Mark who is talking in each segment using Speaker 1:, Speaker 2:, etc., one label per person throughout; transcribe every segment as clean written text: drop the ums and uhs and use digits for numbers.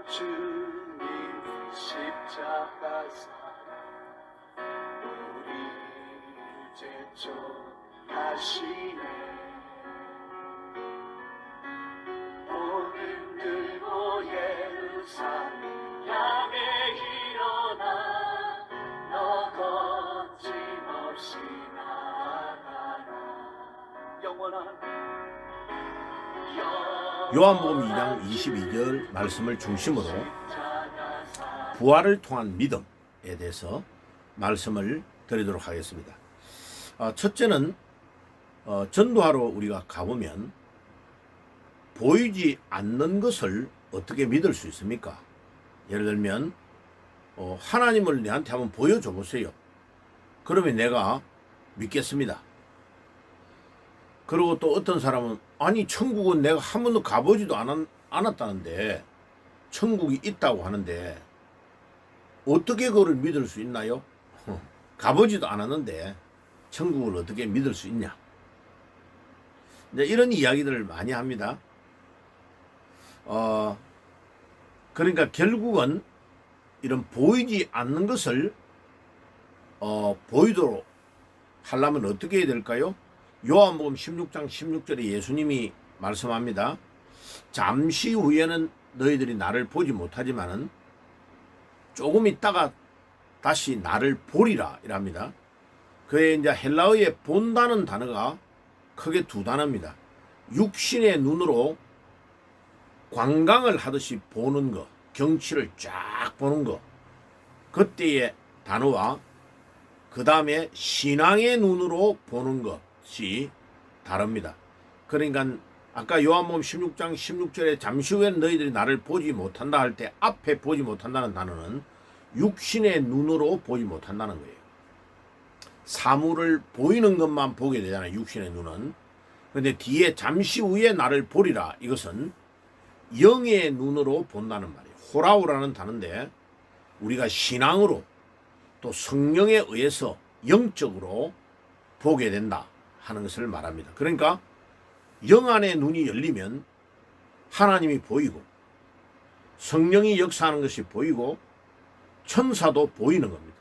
Speaker 1: 주님 십자가사 우리를 제촉하시네. 오늘 들고 예루살렘 향해 일어나 너 거침없이 나아가라. 영원한
Speaker 2: 요한복음 2장 22절 말씀을 중심으로 부활을 통한 믿음에 대해서 말씀을 드리도록 하겠습니다. 첫째는 전도하러 우리가 가보면 보이지 않는 것을 어떻게 믿을 수 있습니까? 예를 들면 하나님을 내한테 한번 보여줘 보세요. 그러면 내가 믿겠습니다. 그리고 또 어떤 사람은 아니 천국은 내가 한 번도 가보지도 않았다는데 천국이 있다고 하는데 어떻게 그걸 믿을 수 있나요? 가보지도 않았는데 천국을 어떻게 믿을 수 있냐? 이제 이런 이야기들을 많이 합니다. 그러니까 결국은 이런 보이지 않는 것을 보이도록 하려면 어떻게 해야 될까요? 요한복음 16장 16절에 예수님이 말씀합니다. 잠시 후에는 너희들이 나를 보지 못하지만은 조금 있다가 다시 나를 보리라 이랍니다. 그에 이제 헬라어에 본다는 단어가 크게 두 단어입니다. 육신의 눈으로 관광을 하듯이 보는 것, 경치를 쫙 보는 것, 그때의 단어와 그 다음에 신앙의 눈으로 보는 것이 다릅니다. 그러니까 아까 요한복음 16장 16절에 잠시 후에는 너희들이 나를 보지 못한다 할 때 앞에 보지 못한다는 단어는 육신의 눈으로 보지 못한다는 거예요. 사물을 보이는 것만 보게 되잖아요. 육신의 눈은. 그런데 뒤에 잠시 후에 나를 보리라 이것은 영의 눈으로 본다는 말이에요. 호라우라는 단어인데 우리가 신앙으로 또 성령에 의해서 영적으로 보게 된다 하는 것을 말합니다. 그러니까 영 안의 눈이 열리면 하나님이 보이고 성령이 역사하는 것이 보이고 천사도 보이는 겁니다.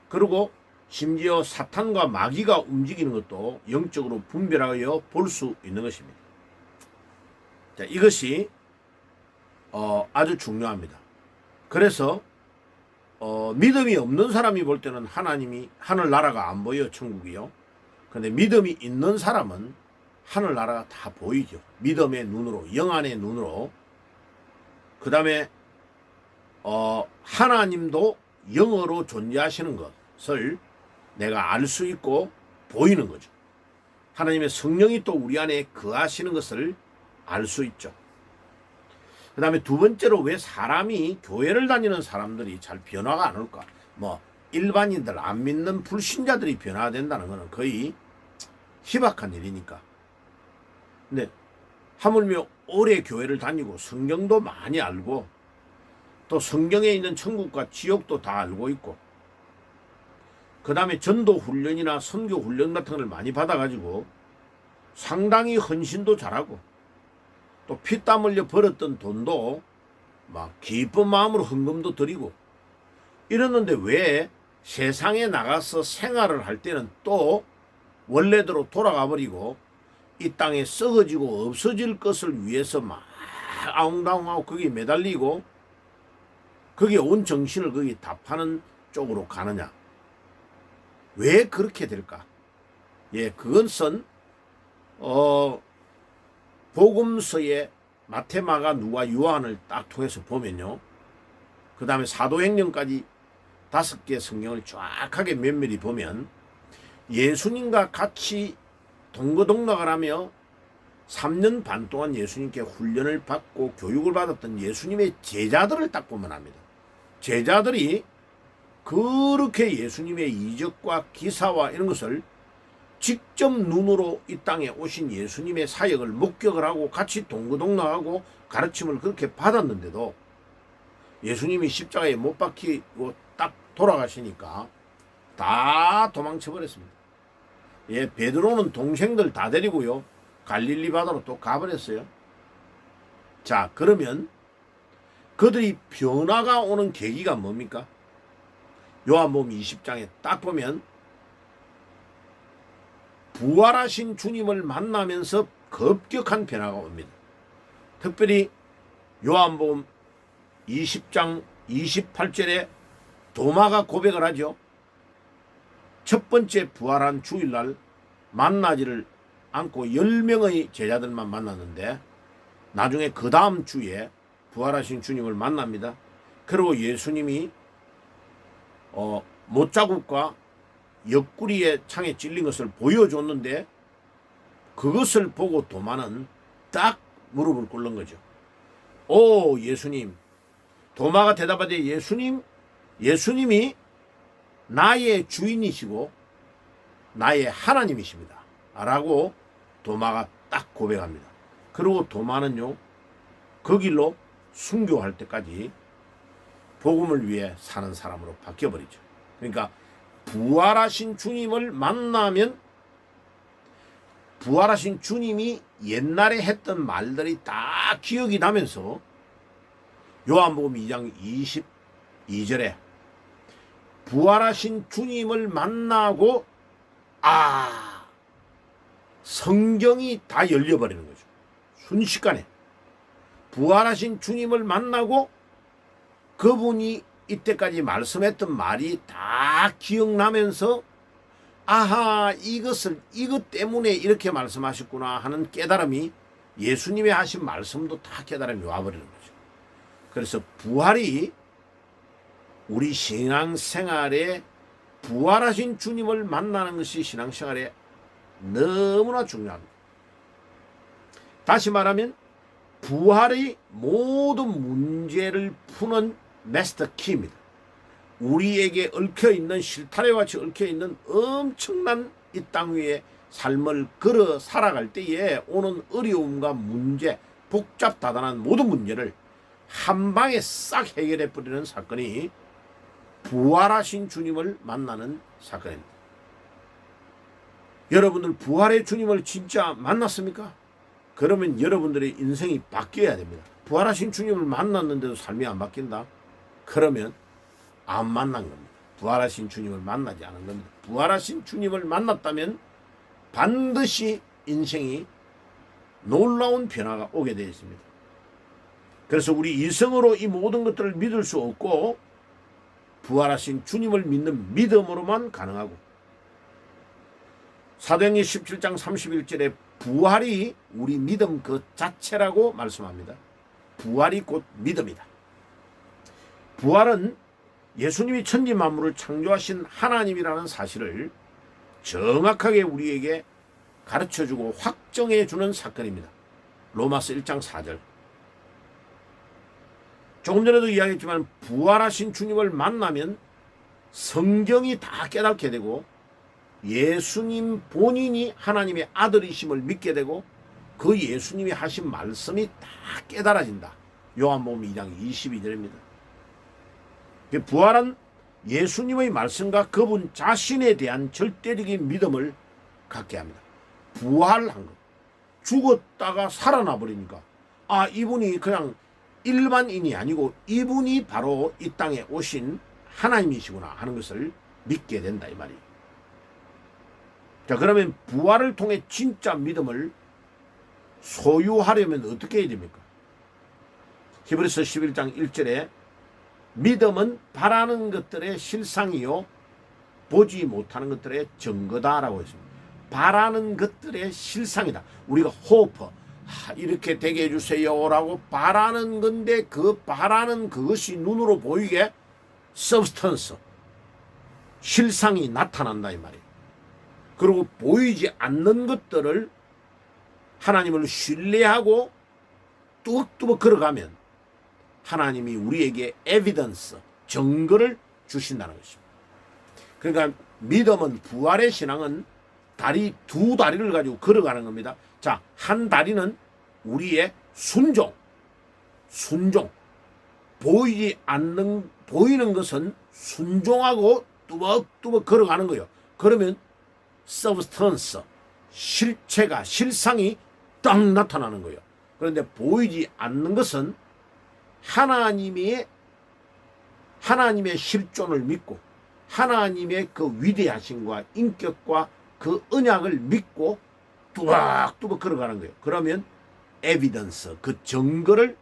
Speaker 2: 그리고 심지어 사탄과 마귀가 움직이는 것도 영적으로 분별하여 볼 수 있는 것입니다. 자, 이것이 아주 중요합니다. 그래서 믿음이 없는 사람이 볼 때는 하늘나라가 안 보여, 천국이요. 그런데 믿음이 있는 사람은 하늘나라가 다 보이죠. 믿음의 눈으로, 영안의 눈으로. 그 다음에 하나님도 영으로 존재하시는 것을 내가 알 수 있고 보이는 거죠. 하나님의 성령이 또 우리 안에 거하시는 것을 알 수 있죠. 그 다음에 두 번째로 왜 사람이 교회를 다니는 사람들이 잘 변화가 안 올까? 일반인들 안 믿는 불신자들이 변화된다는 것은 거의 희박한 일이니까. 근데 하물며 오래 교회를 다니고 성경도 많이 알고 또 성경에 있는 천국과 지옥도 다 알고 있고 그 다음에 전도 훈련이나 선교 훈련 같은 걸 많이 받아가지고 상당히 헌신도 잘하고 또 피땀 흘려 벌었던 돈도 막 기쁜 마음으로 헌금도 드리고 이러는데 왜 세상에 나가서 생활을 할 때는 또 원래대로 돌아가 버리고 이 땅에 썩어지고 없어질 것을 위해서 막 아웅다웅하고 거기에 매달리고 거기에 온 정신을 거기 다 파는 쪽으로 가느냐? 왜 그렇게 될까? 예, 그것은 복음서에 마태, 마가, 누가, 요한을 딱 통해서 보면요. 그 다음에 사도행전까지 5개 성경을 쫙하게 면밀히 보면 예수님과 같이 동거동락을 하며 3년 반 동안 예수님께 훈련을 받고 교육을 받았던 예수님의 제자들을 딱 보면 합니다. 제자들이 그렇게 예수님의 이적과 기사와 이런 것을 직접 눈으로 이 땅에 오신 예수님의 사역을 목격을 하고 같이 동거동락하고 가르침을 그렇게 받았는데도 예수님이 십자가에 못 박히고 딱 돌아가시니까 다 도망쳐 버렸습니다. 예, 베드로는 동생들 다 데리고요 갈릴리 바다로 또 가버렸어요. 자, 그러면 그들이 변화가 오는 계기가 뭡니까? 요한복음 20장에 딱 보면 부활하신 주님을 만나면서 급격한 변화가 옵니다. 특별히 요한복음 20장 28절에 도마가 고백을 하죠. 첫 번째 부활한 주일날 만나지를 않고 10명의 제자들만 만났는데 나중에 그 다음 주에 부활하신 주님을 만납니다. 그리고 예수님이 못자국과 옆구리에 창에 찔린 것을 보여줬는데 그것을 보고 도마는 딱 무릎을 꿇는 거죠. 오 예수님. 도마가 대답하되 예수님이 나의 주인이시고 나의 하나님이십니다 라고 도마가 딱 고백합니다. 그리고 도마는요 그 길로 순교할 때까지 복음을 위해 사는 사람으로 바뀌어버리죠. 그러니까 부활하신 주님을 만나면 부활하신 주님이 옛날에 했던 말들이 다 기억이 나면서 요한복음 2장 22절에 부활하신 주님을 만나고 성경이 다 열려버리는 거죠. 순식간에 부활하신 주님을 만나고 그분이 이때까지 말씀했던 말이 다 기억나면서 이것 때문에 이렇게 말씀하셨구나 하는 깨달음이 예수님이 하신 말씀도 다 깨달음이 와버리는 거죠. 그래서 부활이 우리 신앙생활에 부활하신 주님을 만나는 것이 신앙생활에 너무나 중요합니다. 다시 말하면 부활의 모든 문제를 푸는 마스터 키입니다. 우리에게 얽혀있는 실타래와 같이 얽혀있는 엄청난 이 땅 위에 삶을 걸어 살아갈 때에 오는 어려움과 문제, 복잡다단한 모든 문제를 한 방에 싹 해결해 버리는 사건이 부활하신 주님을 만나는 사건입니다. 여러분들 부활의 주님을 진짜 만났습니까? 그러면 여러분들의 인생이 바뀌어야 됩니다. 부활하신 주님을 만났는데도 삶이 안 바뀐다? 그러면 안 만난 겁니다. 부활하신 주님을 만나지 않은 겁니다. 부활하신 주님을 만났다면 반드시 인생이 놀라운 변화가 오게 되어 있습니다. 그래서 우리 이성으로 이 모든 것들을 믿을 수 없고 부활하신 주님을 믿는 믿음으로만 가능하고 사도행전 17장 31절에 부활이 우리 믿음 그 자체라고 말씀합니다. 부활이 곧 믿음이다. 부활은 예수님이 천지 만물을 창조하신 하나님이라는 사실을 정확하게 우리에게 가르쳐주고 확정해주는 사건입니다. 로마서 1장 4절. 조금 전에도 이야기했지만 부활하신 주님을 만나면 성경이 다 깨닫게 되고 예수님 본인이 하나님의 아들이심을 믿게 되고 그 예수님이 하신 말씀이 다 깨달아진다. 요한복음 2장 22절입니다. 부활은 예수님의 말씀과 그분 자신에 대한 절대적인 믿음을 갖게 합니다. 부활한 것. 죽었다가 살아나 버리니까 이분이 그냥 일반인이 아니고 이분이 바로 이 땅에 오신 하나님이시구나 하는 것을 믿게 된다 이 말이에요. 자, 그러면 부활을 통해 진짜 믿음을 소유하려면 어떻게 해야 됩니까? 히브리서 11장 1절에 믿음은 바라는 것들의 실상이요 보지 못하는 것들의 증거다라고 했습니다. 바라는 것들의 실상이다. 우리가 호프 이렇게 되게 해주세요라고 바라는 건데 그 바라는 그것이 눈으로 보이게 substance 실상이 나타난다 이 말이에요. 그리고 보이지 않는 것들을 하나님을 신뢰하고 뚜벅뚜벅 걸어가면 하나님이 우리에게 에비던스 증거를 주신다는 것입니다. 그러니까 믿음은 부활의 신앙은 두 다리를 가지고 걸어가는 겁니다. 자, 한 다리는 우리의 순종. 보이는 것은 순종하고 뚜벅뚜벅 걸어가는 거예요. 그러면 서브스턴스, 실체가, 실상이 딱 나타나는 거예요. 그런데 보이지 않는 것은 하나님의 실존을 믿고 하나님의 그 위대하심과 인격과 그 언약을 믿고 뚜벅뚜벅 걸어가는 거예요. 그러면 에비던스, 그 증거를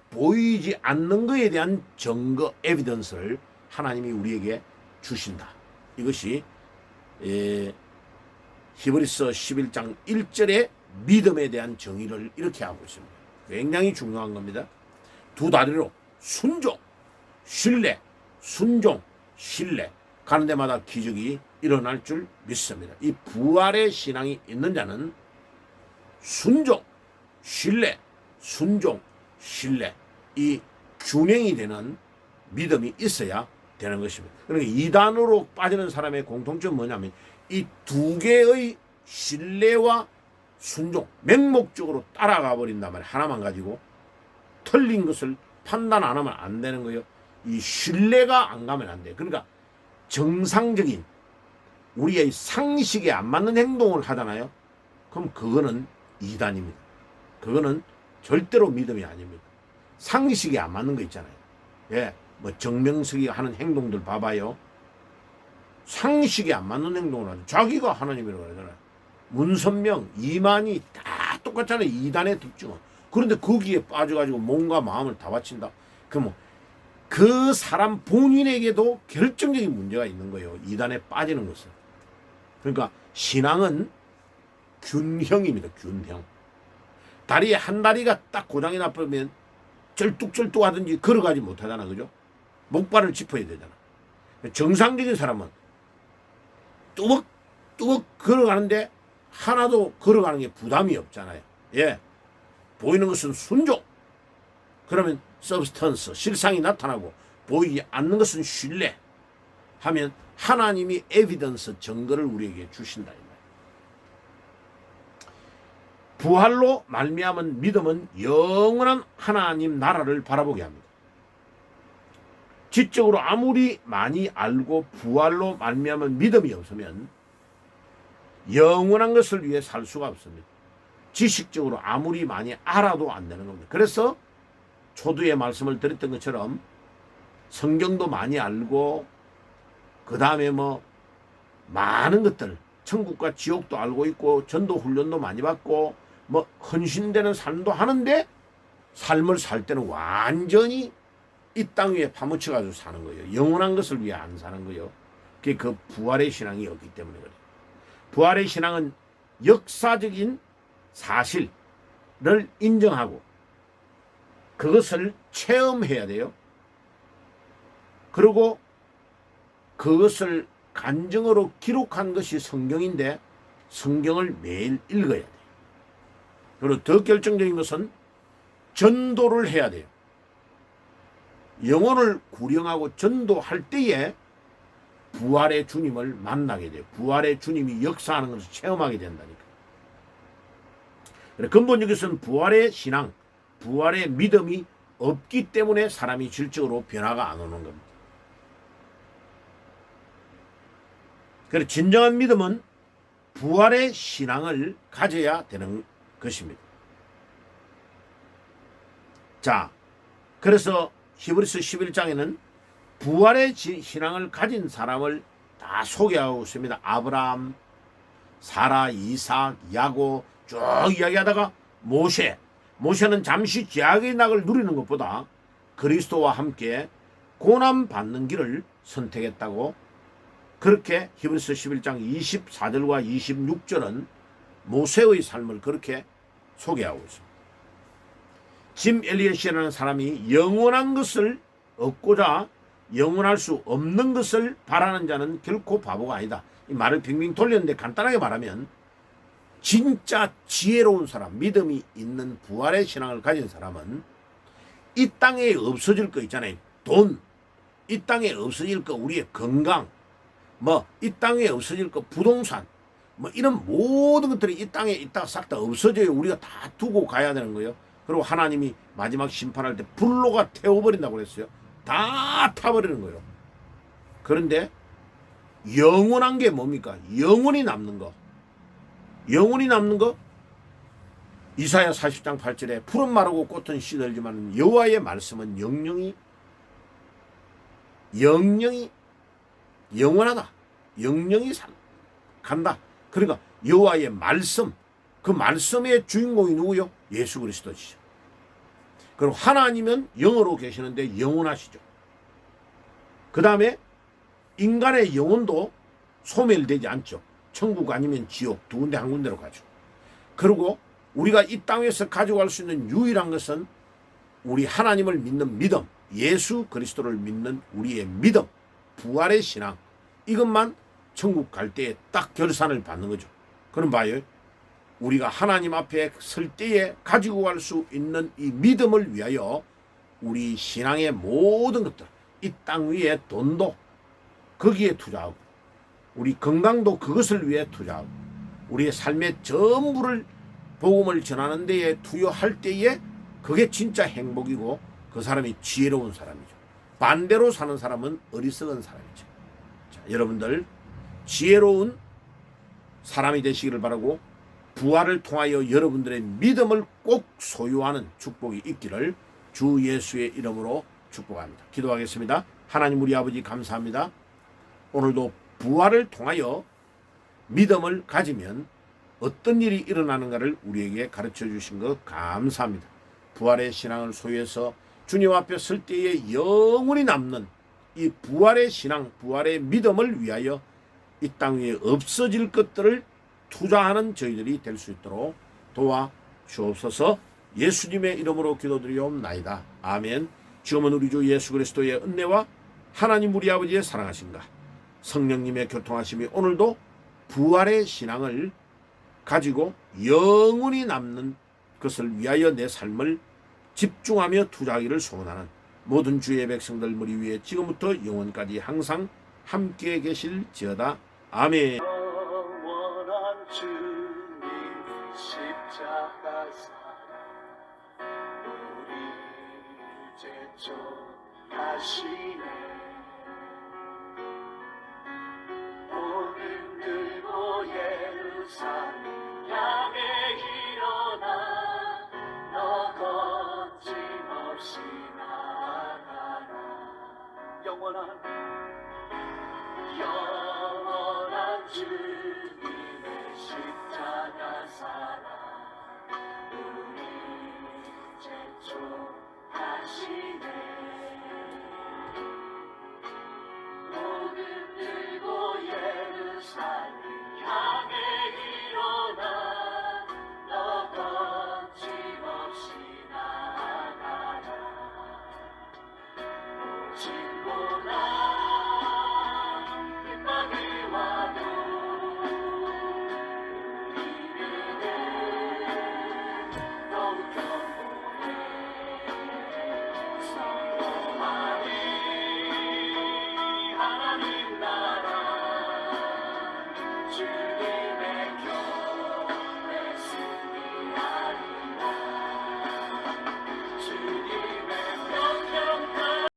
Speaker 2: 보이지 않는 것에 대한 증거, 에비던스를 하나님이 우리에게 주신다. 이것이 히브리서 11장 1절의 믿음에 대한 정의를 이렇게 하고 있습니다. 굉장히 중요한 겁니다. 두 다리로 순종, 신뢰, 순종, 신뢰 가는 데마다 기적이 일어날 줄 믿습니다. 이 부활의 신앙이 있는 자는 순종, 신뢰, 순종, 신뢰 이 균형이 되는 믿음이 있어야 되는 것입니다. 그러니까 이단으로 빠지는 사람의 공통점은 뭐냐면 이 두 개의 신뢰와 순종, 맹목적으로 따라가 버린단 말이에요. 하나만 가지고 틀린 것을 판단 안 하면 안 되는 거예요. 이 신뢰가 안 가면 안 돼요. 그러니까 정상적인 우리의 상식에 안 맞는 행동을 하잖아요. 그럼 그거는 이단입니다. 그거는 절대로 믿음이 아닙니다. 상식에 안 맞는 거 있잖아요. 예, 뭐 정명석이가 하는 행동들 봐봐요. 상식에 안 맞는 행동을 하죠. 자기가 하나님이라고 그러잖아요. 문선명, 이만희 다 똑같잖아요. 이단의 특징은. 그런데 거기에 빠져가지고 몸과 마음을 다 바친다. 그럼 그 사람 본인에게도 결정적인 문제가 있는 거예요. 이단에 빠지는 것은. 그러니까 신앙은 균형입니다. 균형. 다리에 한 다리가 딱 고장이 나쁘면 쩔뚝쩔뚝 하든지 걸어가지 못하잖아. 그죠? 목발을 짚어야 되잖아. 정상적인 사람은 뚜벅뚜벅 걸어가는데 하나도 걸어가는 게 부담이 없잖아요. 예. 보이는 것은 순종. 그러면 서브스턴스, 실상이 나타나고 보이지 않는 것은 신뢰. 하면 하나님이 에비던스, 증거를 우리에게 주신다. 부활로 말미암은 믿음은 영원한 하나님 나라를 바라보게 합니다. 지적으로 아무리 많이 알고 부활로 말미암은 믿음이 없으면 영원한 것을 위해 살 수가 없습니다. 지식적으로 아무리 많이 알아도 안 되는 겁니다. 그래서 초두에 말씀을 드렸던 것처럼 성경도 많이 알고 그 다음에 뭐 많은 것들 천국과 지옥도 알고 있고 전도 훈련도 많이 받고 뭐 헌신되는 삶도 하는데 삶을 살 때는 완전히 이 땅 위에 파묻혀가지고 사는 거예요. 영원한 것을 위해 안 사는 거예요. 그게 그 부활의 신앙이 없기 때문에 그래요. 부활의 신앙은 역사적인 사실을 인정하고 그것을 체험해야 돼요. 그리고 그것을 간증으로 기록한 것이 성경인데 성경을 매일 읽어야 돼요. 그리고 더 결정적인 것은 전도를 해야 돼요. 영혼을 구령하고 전도할 때에 부활의 주님을 만나게 돼요. 부활의 주님이 역사하는 것을 체험하게 된다니까. 근본적으로는 부활의 신앙, 부활의 믿음이 없기 때문에 사람이 질적으로 변화가 안 오는 겁니다. 그래서 진정한 믿음은 부활의 신앙을 가져야 되는 것입니다. 자, 그래서 히브리서 11장에는 부활의 신앙을 가진 사람을 다 소개하고 있습니다. 아브라함, 사라, 이삭, 야곱 쭉 이야기하다가 모세는 잠시 죄악의 낙을 누리는 것보다 그리스도와 함께 고난받는 길을 선택했다고 그렇게 히브리서 11장 24절과 26절은 모세의 삶을 그렇게 소개하고 있습니다. 짐 엘리엇이라는 사람이 영원한 것을 얻고자 영원할 수 없는 것을 바라는 자는 결코 바보가 아니다. 이 말을 빙빙 돌렸는데 간단하게 말하면 진짜 지혜로운 사람, 믿음이 있는 부활의 신앙을 가진 사람은 이 땅에 없어질 거 있잖아요. 돈, 이 땅에 없어질 거 우리의 건강, 뭐 이 땅에 없어질 거 부동산, 뭐 이런 모든 것들이 이 땅에 있다가 싹 다 없어져요. 우리가 다 두고 가야 되는 거예요. 그리고 하나님이 마지막 심판할 때 불로가 태워버린다고 그랬어요. 다 타버리는 거예요. 그런데 영원한 게 뭡니까? 영원히 남는 거. 영원히 남는 거? 이사야 40장 8절에 푸른 마르고 꽃은 시들지만 여호와의 말씀은 영영이 영원하다. 영영이 간다. 그러니까 여호와의 말씀, 그 말씀의 주인공이 누구요? 예수 그리스도시죠. 그리고 하나님은 영으로 계시는데 영원하시죠. 그 다음에 인간의 영혼도 소멸되지 않죠. 천국 아니면 지옥 두 군데 한 군데로 가죠. 그리고 우리가 이 땅에서 가져갈 수 있는 유일한 것은 우리 하나님을 믿는 믿음, 예수 그리스도를 믿는 우리의 믿음, 부활의 신앙, 이것만 천국 갈 때에 딱 결산을 받는 거죠. 그럼 봐요. 우리가 하나님 앞에 설 때에 가지고 갈 수 있는 이 믿음을 위하여 우리 신앙의 모든 것들, 이 땅 위에 돈도 거기에 투자하고, 우리 건강도 그것을 위해 투자하고, 우리의 삶의 전부를 복음을 전하는 데에 투여할 때에 그게 진짜 행복이고 그 사람이 지혜로운 사람이죠. 반대로 사는 사람은 어리석은 사람이죠. 자, 여러분들 지혜로운 사람이 되시기를 바라고, 부활을 통하여 여러분들의 믿음을 꼭 소유하는 축복이 있기를 주 예수의 이름으로 축복합니다. 기도하겠습니다. 하나님 우리 아버지 감사합니다. 오늘도 부활을 통하여 믿음을 가지면 어떤 일이 일어나는가를 우리에게 가르쳐 주신 것 감사합니다. 부활의 신앙을 소유해서 주님 앞에 설 때에 영원히 남는 이 부활의 신앙, 부활의 믿음을 위하여 이 땅 위에 없어질 것들을 투자하는 저희들이 될 수 있도록 도와 주옵소서. 예수님의 이름으로 기도드리옵나이다. 아멘. 지금은 우리 주 예수 그리스도의 은혜와 하나님 우리 아버지의 사랑하심과 성령님의 교통하심이 오늘도 부활의 신앙을 가지고 영원히 남는 것을 위하여 내 삶을 집중하며 투자하기를 소원하는 모든 주의 백성들 머리 위에 지금부터 영원까지 항상 함께 계실지어다. 아멘.
Speaker 1: 영원한 주님 십자가 사랑 우리 이제 쫓하시네. 복음 들고 예루살렘 향해 일어나 너 거침없이 나아가라. 영원한 주님의 십자가 사랑 우리 이제 쫓하시네.